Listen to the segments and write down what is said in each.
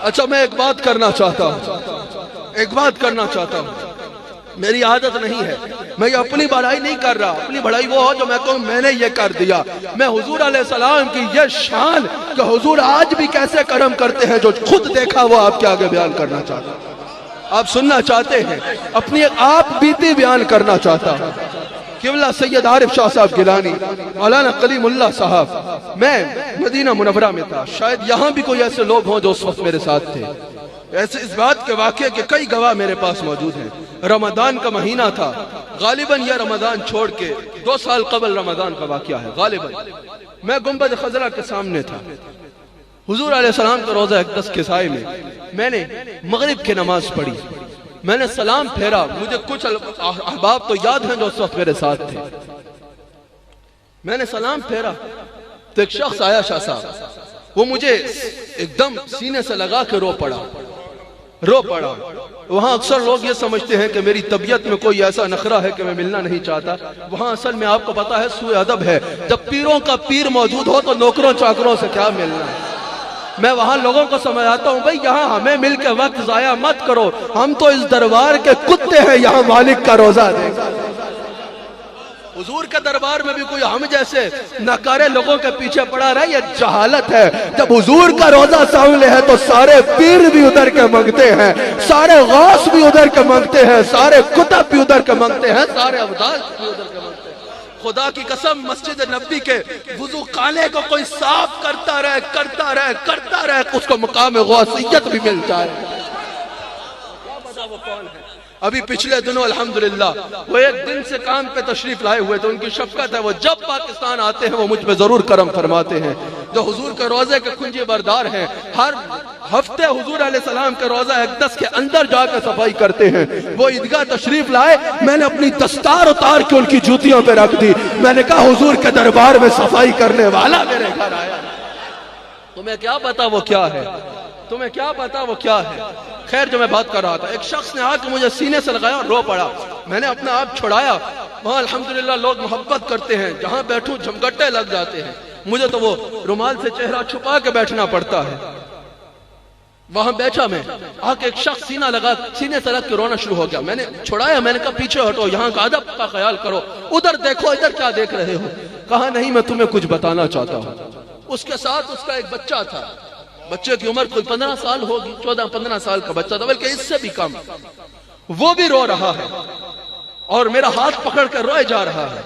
اچھا میں ایک بات کرنا چاہتا ہوں، میری عادت نہیں ہے، میں یہ اپنی بڑائی نہیں کر رہا، اپنی بڑائی وہ ہو جو میں کہوں میں نے یہ کر دیا۔ میں حضور علیہ السلام کی یہ شان کہ حضور آج بھی کیسے کرم کرتے ہیں جو خود دیکھا وہ آپ کے آگے بیان کرنا چاہتا ہوں۔ آپ سننا چاہتے ہیں، اپنی آپ بیتی بیان کرنا چاہتا ہوں۔ قبلہ سید عارف شاہ صاحب گیلانی، مولانا کلیم اللہ صاحب، میں مدینہ منورہ میں تھا، شاید یہاں بھی کوئی ایسے لوگ ہوں جو اس وقت میرے ساتھ تھے۔ ایسے اس بات کے واقعے کے کئی گواہ میرے پاس موجود ہیں۔ رمضان کا مہینہ تھا، غالباً یہ رمضان چھوڑ کے 2 سال قبل رمضان کا واقعہ ہے غالباً۔ میں گنبد خضرا کے سامنے تھا، حضور علیہ السلام کے روضہ اقدس کے سائے میں نے مغرب کی نماز پڑھی، میں نے سلام پھیرا، مجھے کچھ احباب تو یاد ہیں جو اس وقت میرے ساتھ تھے۔ میں نے سلام پھیرا تو ایک شخص آیا شاہ صاحب، وہ مجھے ایک دم سینے سے لگا کے رو پڑا۔ وہاں اکثر لوگ یہ سمجھتے ہیں کہ میری طبیعت میں کوئی ایسا نخرہ ہے کہ میں ملنا نہیں چاہتا، وہاں اصل میں آپ کو پتا ہے سوء ادب ہے، جب پیروں کا پیر موجود ہو تو نوکروں چاکروں سے کیا ملنا ہے۔ میں وہاں لوگوں کو سمجھاتا ہوں بھئی یہاں ہمیں مل کے وقت ضائع مت کرو، ہم تو اس دربار کے کتے ہیں، یہاں مالک کا روزہ دے گا۔ حضور کے دربار میں بھی کوئی ہم جیسے ناکارے لوگوں کے پیچھے پڑا رہا ہے، یہ جہالت ہے۔ جب حضور کا روزہ سامنے ہے تو سارے پیر بھی ادھر کے مانگتے ہیں، سارے غوث بھی ادھر کے مانگتے ہیں، سارے کتب بھی ادھر کے مانگتے ہیں، سارے ابدال بھی ادھر کے مانگتے ہیں۔ خدا کی قسم مسجد نبی کے وضو خانے کو کوئی صاف کرتا رہے اس کو مقام غوثیت بھی مل جائے۔ کیا پتا وہ کون ہے؟ ابھی پچھلے دنوں الحمدللہ وہ ایک دن سے کام پہ تشریف لائے ہوئے تھے، ان کی شفقت ہے، وہ جب پاکستان آتے ہیں وہ مجھ پہ ضرور کرم فرماتے ہیں، جو حضور کے روزے کے کنجی بردار ہیں، ہر ہفتے حضور علیہ السلام کے روزہ اقدس کے اندر جا کے صفائی کرتے ہیں۔ وہ عیدگاہ تشریف لائے، میں نے اپنی دستار اتار کے ان کی جوتیوں پہ رکھ دی، میں نے کہا حضور کے دربار میں صفائی کرنے والا میرے گھر آیا۔ تمہیں کیا پتا وہ کیا ہے؟ خیر جو میں بات کر رہا تھا، ایک شخص نے آ کے مجھے سینے سے لگایا اور رو پڑا، میں نے اپنا آپ چھڑایا۔ وہاں الحمدللہ لوگ محبت کرتے ہیں، جہاں بیٹھوں جھمگٹے لگ جاتے ہیں، مجھے تو وہ رومال سے چہرہ چھپا کے بیٹھنا پڑتا ہے۔ وہاں بیٹھا میں، آ کے ایک شخص سینے سے لگ کے رونا شروع ہو گیا، میں نے چھڑایا، میں نے کہا پیچھے ہٹو، یہاں کا ادب کا خیال کرو، ادھر دیکھو، ادھر کیا دیکھ رہے ہو؟ کہا نہیں میں تمہیں کچھ بتانا چاہتا ہوں۔ اس کے ساتھ اس کا ایک بچہ تھا، بچے کی عمر کوئی 15 سال ہوگی، 14-15 سال کا بچہ تھا، بلکہ اس سے بھی کم۔ وہ بھی رو رہا ہے اور میرا ہاتھ پکڑ کر روئے جا رہا ہے۔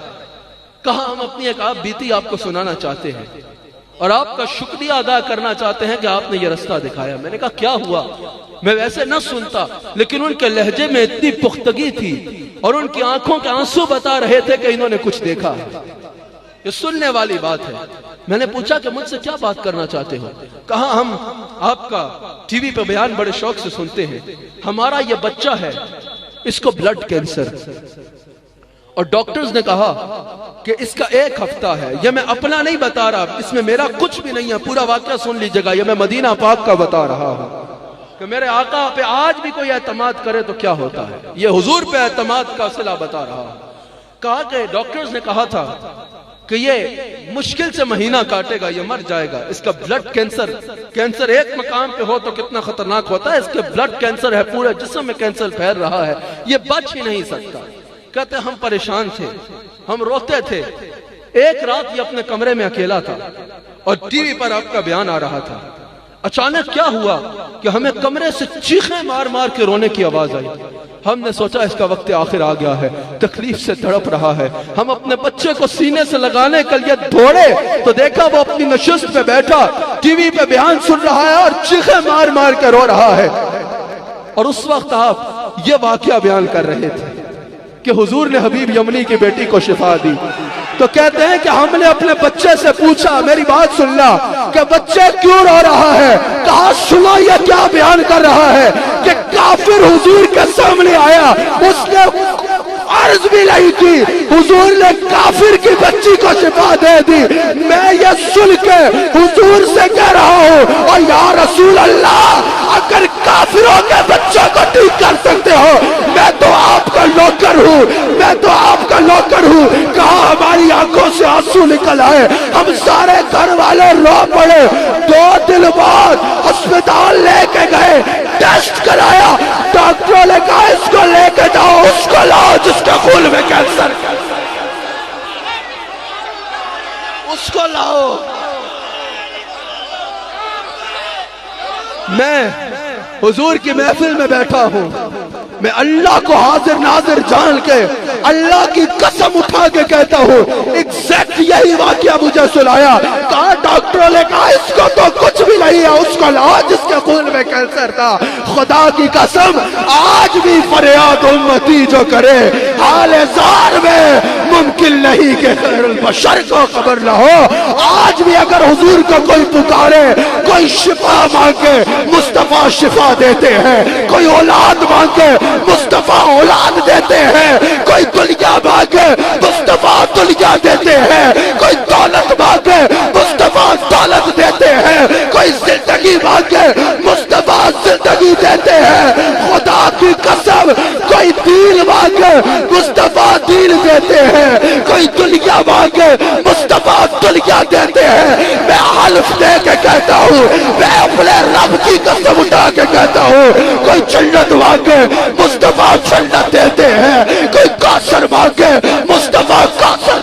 کہا ہم اپنی ایک آپ بیتی آپ کو سنانا چاہتے ہیں اور آپ کا شکریہ ادا کرنا چاہتے ہیں کہ آپ نے یہ رستہ دکھایا۔ میں نے کہا کیا ہوا؟ میں ویسے نہ سنتا، لیکن ان کے لہجے میں اتنی پختگی تھی اور ان کی آنکھوں کے آنسو بتا رہے تھے کہ انہوں نے کچھ دیکھا ہے۔ یہ سننے والی بات ہے۔ میں نے پوچھا کہ مجھ سے کیا بات کرنا چاہتے ہو؟ کہا ہم آپ کا ٹی وی پہ بیان بڑے شوق سے سنتے ہیں، ہمارا یہ بچہ ہے، اس کو بلڈ کینسر، اور ڈاکٹرز نے کہا کہ اس کا 1 ہفتہ ہے۔ یہ میں اپنا نہیں بتا رہا، اس میں میرا کچھ بھی نہیں ہے، پورا واقعہ سن لیجئے گا، یہ میں مدینہ پاک کا بتا رہا ہوں کہ میرے آقا پہ آج بھی کوئی اعتماد کرے تو کیا ہوتا ہے۔ یہ حضور پہ اعتماد کا صلہ بتا رہا ہوں۔ کہا کہ ڈاکٹرز نے کہا تھا کہ یہ مشکل سے مہینہ کاٹے گا، یہ مر جائے گا، اس کا بلڈ کینسر ایک مقام پہ ہو تو کتنا خطرناک ہوتا ہے، اس کے بلڈ کینسر ہے، پورے جسم میں کینسر پھیل رہا ہے، یہ بچ ہی نہیں سکتا۔ کہتے ہم پریشان تھے، ہم روتے تھے۔ ایک رات یہ اپنے کمرے میں اکیلا تھا اور ٹی وی پر آپ کا بیان آ رہا تھا۔ اچانک کیا ہوا کہ ہمیں کمرے سے چیخیں مار مار کے رونے کی آواز آئی۔ ہم نے سوچا اس کا وقت آخر آ گیا ہے، تکلیف سے تڑپ رہا ہے۔ ہم اپنے بچے کو سینے سے لگانے کے لیے دوڑے تو دیکھا وہ اپنی نشست پہ بیٹھا ٹی وی پہ بیان سن رہا ہے اور چیخیں مار مار کے رو رہا ہے۔ اور اس وقت آپ یہ واقعہ بیان کر رہے تھے کہ حضور نے حبیب یمنی کی بیٹی کو شفا دی، تو کہتے ہیں کہ ہم نے اپنے بچے سے پوچھا، میری بات سننا، کہ بچے کیوں رو رہا ہے؟ کہا سنو یہ کیا بیان کر رہا ہے کہ کافر حضور کے سامنے آیا، اس نے عرض بھی نہیں کی، حضور نے کافر کی بچی کو شفا دے دی۔ میں یہ سن کے حضور سے کہہ رہا ہوں اور یا رسول اللہ اگر کافروں کے بچوں کو ٹھیک کر سکتے ہو، میں تو آپ کا نوکر ہوں، میں تو آپ کا نوکر ہوں۔ کہاں ہماری آنکھوں سے آنسو نکل آئے، ہم سارے گھر والے رو پڑے۔ 2 دن بعد ہسپتال لے کے گئے، ٹیسٹ کرایا، ڈاکٹروں نے کہا اس کو لے کے جاؤ، اس کو لاؤ جس کے خون میں کینسر، اس کو لاؤ۔ میں حضور کی محفل میں بیٹھا ہوں، میں اللہ کو حاضر ناظر جان کے اللہ کی قسم اٹھا کے کہتا ہوں ایگزیکٹ یہی واقعہ مجھے سنایا۔ کہا ڈاکٹروں نے کہا اس کو تو کچھ بھی نہیں ہے، اس کو لاؤ جس کے خون میں کینسر تھا۔ خدا کی قسم آج بھی فریاد امتی جو کرے حال زار میں ممکن نہیں کہ خیر البشر کو خبر نہ ہو۔ آج بھی اگر حضور کو کوئی پکارے، کوئی شفا مانگے، مصطفیٰ شفا دیتے ہیں، کوئی اولاد مانگے مصطفیٰ اولاد دیتے ہیں، کوئی دنیا مانگے مصطفیٰ دنیا دیتے ہیں، کوئی دولت مانگے مصطفیٰ دولت دیتے ہیں، کوئی زندگی مانگے مصطفیٰ زندگی دیتے ہیں۔ خدا کی قسم کوئی دین مانگے مصطفیٰ دین دیتے ہیں، کوئی دنیا مانگے مصطفیٰ دنیا دیتے ہیں۔ میں حلف دے کے کہتا ہوں، میں اپنے رب کی قسم اٹھا کے کہتا ہوں، کوئی جنت مانگے مصطفیٰ جنت دیتے ہیں، کوئی کاثر مانگے مصطفیٰ کاثر